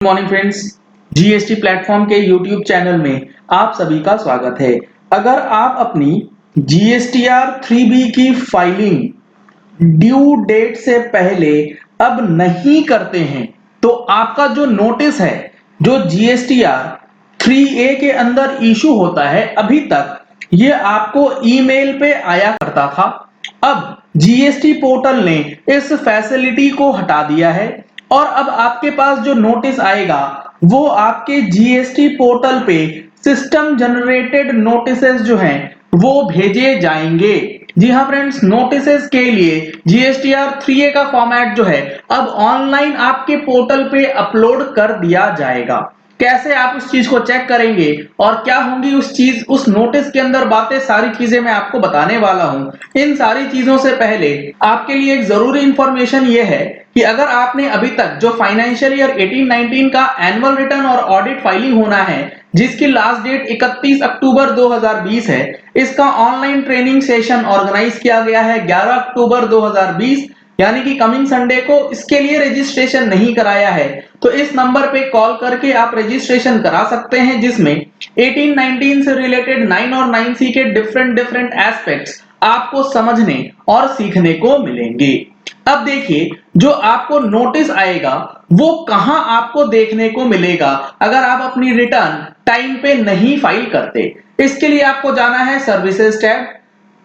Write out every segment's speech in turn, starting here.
Morning friends, GST platform के YouTube channel में आप सभी का स्वागत है। अगर आप अपनी जीएसटीआर 3B की फाइलिंग ड्यू डेट से पहले अब नहीं करते हैं तो आपका जो नोटिस है, जो जीएसटीआर 3A के अंदर इशू होता है, अभी तक ये आपको ईमेल पे आया करता था। अब जीएसटी पोर्टल ने इस फैसिलिटी को हटा दिया है और अब आपके पास जो नोटिस आएगा वो आपके जीएसटी पोर्टल पे सिस्टम जनरेटेड नोटिसेस जो हैं वो भेजे जाएंगे। जी हाँ फ्रेंड्स, नोटिसेस के लिए जीएसटीआर 3A का फॉर्मेट जो है अब ऑनलाइन आपके पोर्टल पे अपलोड कर दिया जाएगा। कैसे आप उस चीज को चेक करेंगे और क्या होंगी उस नोटिस के अंदर बातें, सारी चीजें मैं आपको बताने वाला हूं। इन सारी चीजों से पहले आपके लिए एक जरूरी इंफॉर्मेशन ये है कि अगर आपने अभी तक जो फाइनेंशियल ईयर 18-19 का एनुअल रिटर्न और ऑडिट फाइलिंग होना है, जिसकी लास्ट डेट 31 अक्टूबर 2020 है, इसका ऑनलाइन ट्रेनिंग सेशन ऑर्गेनाइज किया गया है 11 अक्टूबर 2020 यानी कि कमिंग संडे को। इसके लिए रजिस्ट्रेशन नहीं कराया है तो इस नंबर पे कॉल करके आप रजिस्ट्रेशन करा सकते हैं, जिसमें 18-19 से रिलेटेड 9 और 9C के डिफरेंट एस्पेक्ट्स आपको समझने और सीखने को मिलेंगे। अब देखिए, जो आपको नोटिस आएगा वो कहां आपको देखने को मिलेगा अगर आप अपनी रिटर्न टाइम पे नहीं फाइल करते। इसके लिए आपको जाना है सर्विसेज टैब,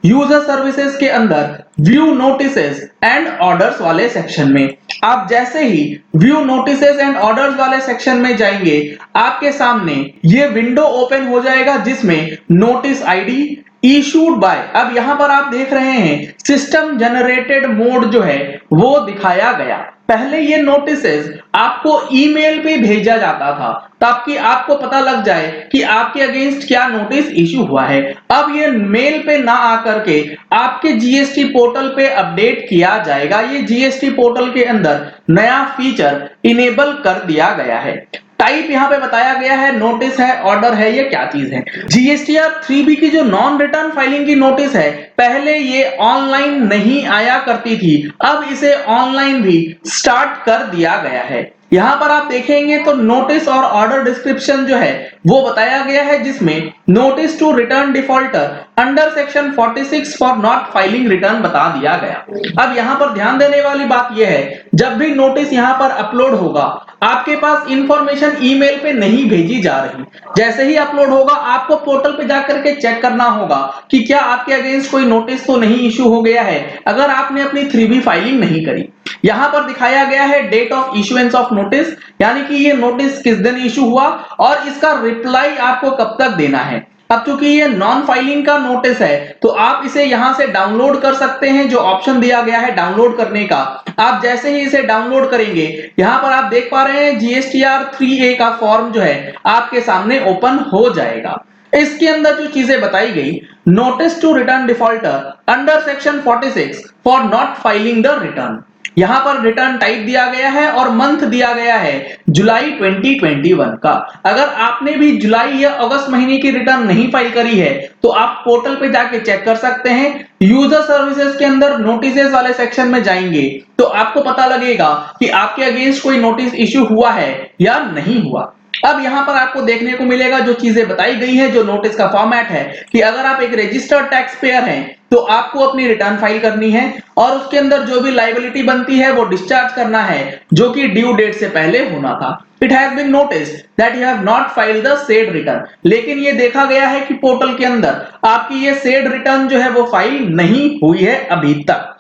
यूजर सर्विसेज के अंदर व्यू नोटिसेस एंड ऑर्डर्स वाले सेक्शन में। आप जैसे ही व्यू नोटिसेस एंड ऑर्डर्स वाले सेक्शन में जाएंगे, आपके सामने ये विंडो ओपन हो जाएगा जिसमें नोटिस आईडी इशूड बाय, अब यहां पर आप देख रहे हैं सिस्टम जनरेटेड मोड जो है वो दिखाया गया। पहले ये नोटिसेस आपको ईमेल पे भेजा जाता था ताकि आपको पता लग जाए कि आपके अगेंस्ट क्या नोटिस इशू हुआ है। अब ये मेल पे ना आकर के आपके जीएसटी पोर्टल पे अपडेट किया जाएगा। ये जीएसटी पोर्टल के अंदर नया फीचर इनेबल कर दिया गया है। टाइप यहाँ पे बताया गया है, नोटिस है, ऑर्डर है, ये क्या चीज है। जीएसटीआर 3B की जो नॉन रिटर्न फाइलिंग की नोटिस है, पहले ये ऑनलाइन नहीं आया करती थी, अब इसे ऑनलाइन भी स्टार्ट कर दिया गया है। यहां पर आप देखेंगे तो नोटिस और ऑर्डर डिस्क्रिप्शन जो है वो बताया गया है, जिसमें notice to return defaulter under section 46 for not filing return बता दिया गया। अब यहां पर ध्यान देने वाली बात यह है, जब भी नोटिस यहां पर अपलोड होगा आपके पास इंफॉर्मेशन ईमेल पे नहीं भेजी जा रही। जैसे ही अपलोड होगा आपको पोर्टल पे जाकर के चेक करना होगा कि क्या आपके अगेंस्ट कोई नोटिस तो नहीं इशू हो गया है अगर आपने अपनी 3B फाइलिंग नहीं करी। यहां पर दिखाया गया है date of issuance of notice, यानी कि ये नोटिस किस दिन इशू हुआ और इसका रिप्लाई आपको कब तक देना है। अब चूंकि ये नॉन फाइलिंग का नोटिस है तो आप इसे यहां से डाउनलोड कर सकते हैं, जो ऑप्शन दिया गया है डाउनलोड करने का। आप जैसे ही इसे डाउनलोड करेंगे, यहां पर आप देख पा रहे हैं जीएसटीआर 3A का फॉर्म जो है आपके सामने ओपन हो जाएगा। इसके अंदर जो चीजें बताई गई, notice to return defaulter under section 46 for not filing the return, यहां पर रिटर्न टाइप दिया गया है और मंथ दिया गया है जुलाई 2021 का। अगर आपने भी जुलाई या अगस्त महीने की रिटर्न नहीं फाइल करी है तो आप पोर्टल पे जाके चेक कर सकते हैं। यूजर सर्विसेज के अंदर नोटिसेस वाले सेक्शन में जाएंगे तो आपको पता लगेगा कि आपके अगेंस्ट कोई नोटिस इश्यू हुआ है या नहीं हुआ। अब यहां पर आपको देखने को मिलेगा जो चीजें बताई गई है, जो नोटिस का फॉर्मेट है कि अगर आप एक रजिस्टर्ड टैक्स पेयर हैं तो आपको अपनी रिटर्न फाइल करनी है और उसके अंदर जो भी लायबिलिटी बनती है वो डिस्चार्ज करना है, जो कि ड्यू डेट से पहले होना था। It has been noticed that you have not filed the said return, लेकिन ये देखा गया है कि पोर्टल के अंदर आपकी ये सेड रिटर्न जो है वो फाइल नहीं हुई है अभी तक।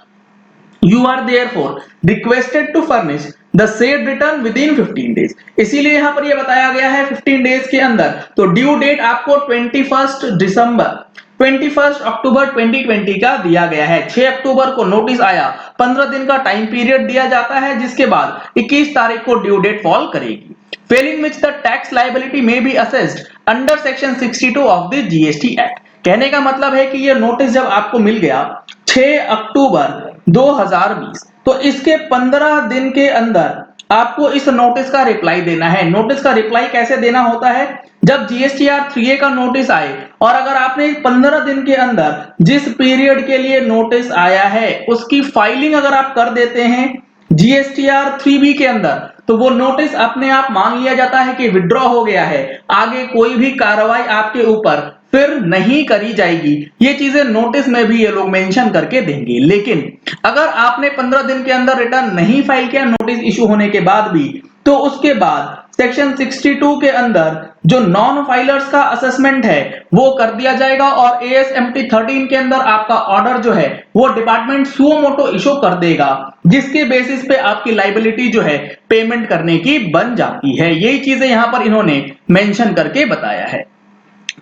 You are therefore requested to furnish the said return within 15 days। इसीलिए यहां पर यह बताया गया है 15 डेज के अंदर। तो ड्यू डेट आपको 21 अक्टूबर 2020 का दिया गया है। 6 अक्टूबर को नोटिस आया, 15 दिन का टाइम पीरियड दिया जाता है, जिसके बाद 21 तारीख को ड्यू डेट फॉल करेगी। Failing which the tax liability may be assessed under section 62 of the GST Act। कहने का मतलब है कि ये नोटिस जब आपको मिल गया 6 अक्टूबर 2020, तो इसके 15 दिन के अंदर आपको इस नोटिस का रिप्लाई देना है। नोटिस का रिप्लाई कैसे देना होता है, जब जीएसटीआर 3A का नोटिस आए और अगर आपने 15 दिन के अंदर जिस पीरियड के लिए नोटिस आया है उसकी फाइलिंग अगर आप कर देते हैं जीएसटीआर 3B के अंदर, तो वो नोटिस अपने आप मान लिया जाता है कि विड्रॉ हो गया है, आगे कोई भी कार्रवाई आपके ऊपर फिर नहीं करी जाएगी। ये चीजें नोटिस में भी ये लोग मेंशन करके देंगे। लेकिन अगर आपने 15 दिन के अंदर रिटर्न नहीं फाइल किया नोटिस इशू होने के बाद भी, तो उसके बाद सेक्शन 62 के अंदर जो नॉन फाइलर्स का असेसमेंट है वो कर दिया जाएगा और ASMT 13 के अंदर आपका ऑर्डर जो है वो डिपार्टमेंट सुओ मोटो इशू कर देगा, जिसके बेसिस पे आपकी लाइबिलिटी जो है पेमेंट करने की बन जाती है। यही चीजें यहां पर इन्होंने मेंशन करके बताया है।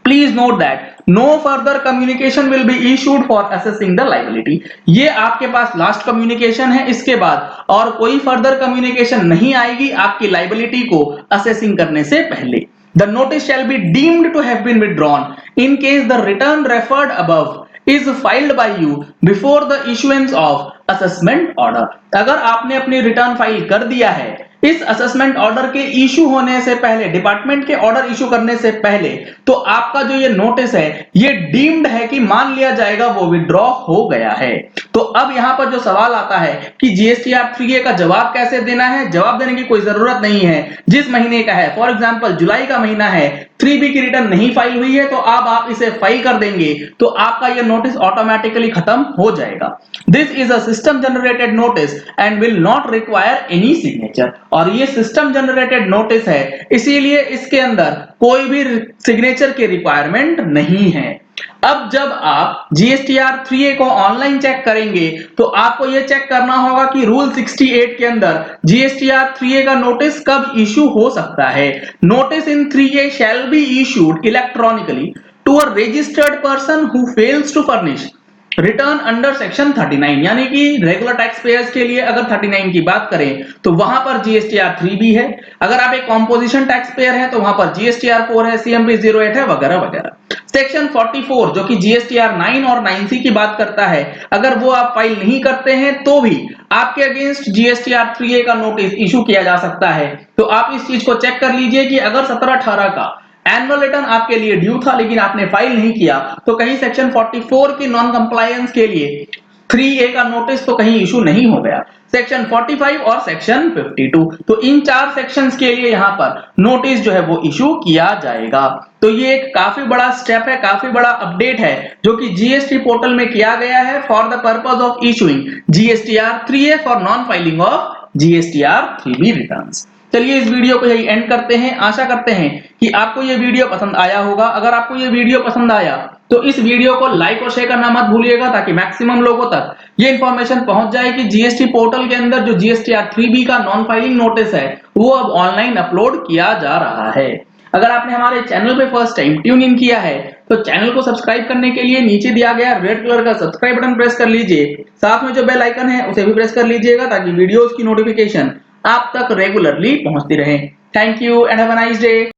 Please note that no further communication will be issued for assessing the liability। ये आपके पास लास्ट कम्युनिकेशन है, इसके बाद और कोई फर्दर कम्युनिकेशन नहीं आएगी आपकी लाइबिलिटी को असेसिंग करने से पहले। The notice shall be deemed to have been withdrawn in case the return referred above is filed by you before the issuance of assessment order। अगर आपने अपनी रिटर्न फाइल कर दिया है इस असेसमेंट ऑर्डर के इशू होने से पहले, डिपार्टमेंट के ऑर्डर इशू करने से पहले, तो आपका जो ये नोटिस है ये डीम्ड है कि मान लिया जाएगा वो विड्रॉ हो गया है। तो अब यहां पर जो सवाल आता है कि GSTR 3A का जवाब कैसे देना है, जवाब देने की कोई जरूरत नहीं है। जिस महीने का है, फॉर एग्जांपल जुलाई का महीना है, 3B की रिटर्न नहीं फाइल हुई है, तो अब आप इसे फाइल कर देंगे तो आपका ये नोटिस ऑटोमेटिकली खत्म हो जाएगा। This is a system generated notice and will not require any signature. और ये सिस्टम जनरेटेड नोटिस है, इसीलिए इसके अंदर कोई भी सिग्नेचर की रिक्वायरमेंट नहीं है। अब जब आप GSTR 3A को ऑनलाइन चेक करेंगे तो आपको यह चेक करना होगा कि रूल 68 के अंदर GSTR 3A का नोटिस कब इशू हो सकता है। Notice in 3A shall be issued electronically to a registered person who fails to furnish return under section 39। यानी कि रेगुलर टैक्स पेयर्स के लिए अगर 39 की बात करें तो वहां पर GSTR 3B है, अगर आप एक कॉम्पोजिशन टैक्स पेयर है तो वहां पर GSTR 4 है, CMP 08 है, वगैरह वगैरह। सेक्शन 44 जो कि GSTR 9 और 9C की बात करता है, अगर वो आप फाइल नहीं करते हैं तो भी आपके अगेंस्ट GSTR 3A का नोटिस इशू किया जा सकता है। तो आप इस चीज को चेक कर लीजिए कि अगर 17-18 का एनुअल रिटर्न आपके लिए ड्यू था लेकिन आपने फाइल नहीं किया तो कहीं सेक्शन 44 की नॉन कंप्लायंस के लिए 3A का नोटिस तो कहीं इशू नहीं हो गया। सेक्शन 45 और सेक्शन 52, तो इन चार सेक्शंस के लिए यहां पर नोटिस जो है वो इशू किया जाएगा। तो ये एक काफी बड़ा स्टेप है, काफी बड़ा अपडेट है जो कि GST पोर्टल में किया गया है for the purpose of issuing GSTR 3A for non filing of GSTR 3B returns. चलिए इस वीडियो को यही एंड करते हैं। आशा करते हैं कि आपको ये वीडियो पसंद आया होगा। अगर आपको ये वीडियो पसंद आया तो इस वीडियो को लाइक और शेयर करना मत भूलिएगा ताकि मैक्सिमम लोगों तक ये इंफॉर्मेशन पहुंच जाए कि GST पोर्टल के अंदर जो GSTR 3B का नॉन फाइलिंग नोटिस है वो अब ऑनलाइन अपलोड किया जा रहा है। अगर आपने हमारे चैनल पे फर्स्ट टाइम ट्यून इन किया है तो चैनल को सब्सक्राइब करने के लिए नीचे दिया गया रेड कलर का सब्सक्राइब बटन प्रेस कर लीजिए, साथ में जो बेल आइकन है उसे भी प्रेस कर लीजिएगा ताकि वीडियोस की नोटिफिकेशन आप तक रेगुलरली पहुंचती रहे। Thank you and have a nice day.